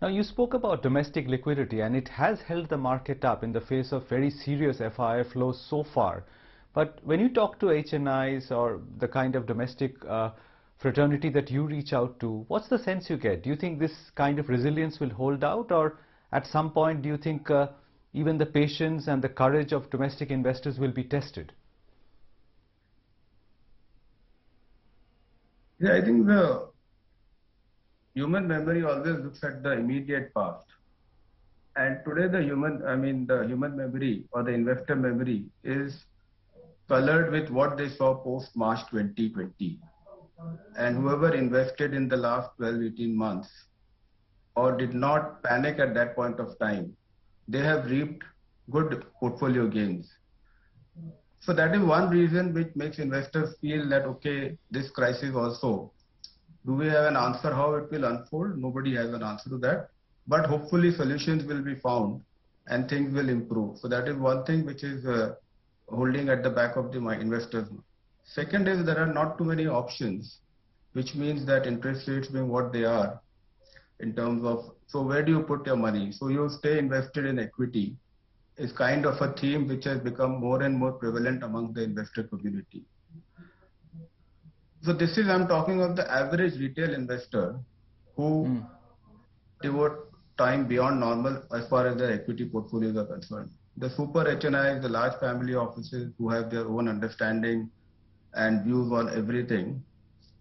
Now, you spoke about domestic liquidity, and it has held the market up in the face of very serious FII flows so far. But when you talk to HNIs or the kind of domestic fraternity that you reach out to, what's the sense you get? Do you think this kind of resilience will hold out, or at some point do you think even the patience and the courage of domestic investors will be tested? Yeah, I think the human memory always looks at the immediate past. And today the human memory or the investor memory is colored with what they saw post March 2020. And whoever invested in the last 12, 18 months or did not panic at that point of time, they have reaped good portfolio gains. So that is one reason which makes investors feel that, okay, this crisis also, do we have an answer how it will unfold? Nobody has an answer to that. But hopefully solutions will be found and things will improve. So that is one thing which is holding at the back of the investors. Second is there are not too many options, which means that interest rates being what they are in terms of, so where do you put your money? So you stay invested in equity is kind of a theme which has become more and more prevalent among the investor community. So this is, I'm talking of the average retail investor who devote time beyond normal as far as their equity portfolios are concerned. The super HNIs, the large family offices who have their own understanding and views on everything,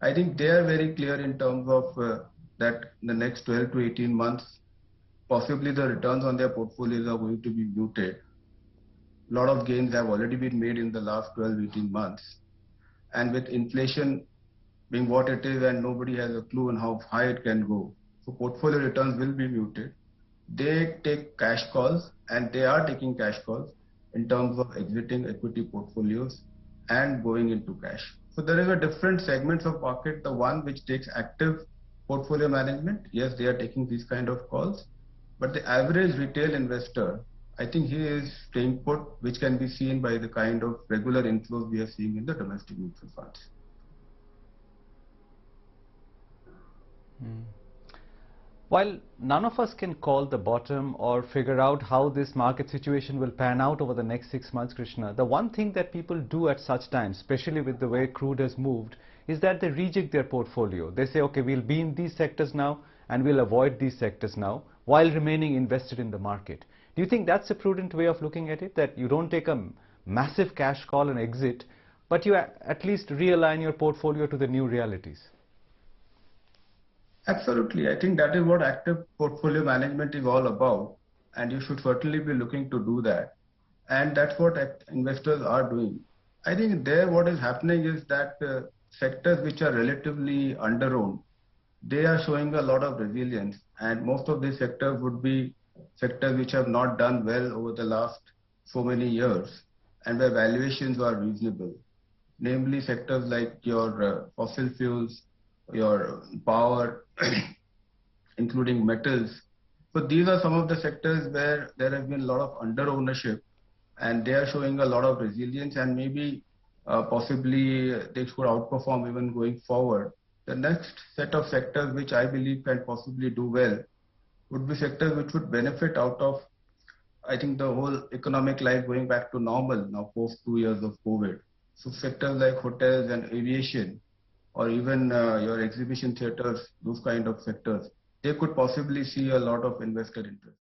I think they are very clear in terms of that in the next 12 to 18 months, possibly the returns on their portfolios are going to be muted. A lot of gains have already been made in the last 12, 18 months. And with inflation being what it is and nobody has a clue on how high it can go, so portfolio returns will be muted. They take cash calls and they are taking cash calls in terms of exiting equity portfolios and going into cash. So there is a different segments of market. The one which takes active portfolio management, yes, they are taking these kind of calls. But the average retail investor, I think he is staying put, which can be seen by the kind of regular inflows we are seeing in the domestic mutual funds. While none of us can call the bottom or figure out how this market situation will pan out over the next 6 months, Krishna, the one thing that people do at such times, especially with the way crude has moved, is that they rejig their portfolio. They say, okay, we'll be in these sectors now and we'll avoid these sectors now while remaining invested in the market. Do you think that's a prudent way of looking at it, that you don't take a massive cash call and exit, but you at least realign your portfolio to the new realities? Absolutely. I think that is what active portfolio management is all about. And you should certainly be looking to do that. And that's what investors are doing. I think there what is happening is that sectors which are relatively under-owned, they are showing a lot of resilience. And most of these sectors would be sectors which have not done well over the last so many years and where valuations are reasonable. Namely sectors like your fossil fuels, your power, including metals. So these are some of the sectors where there has been a lot of under ownership and they are showing a lot of resilience and maybe possibly they could outperform even going forward. The next set of sectors which I believe can possibly do well would be sectors which would benefit out of, I think, the whole economic life going back to normal now post 2 years of COVID. So sectors like hotels and aviation, or even your exhibition theaters, those kind of sectors, they could possibly see a lot of investor interest.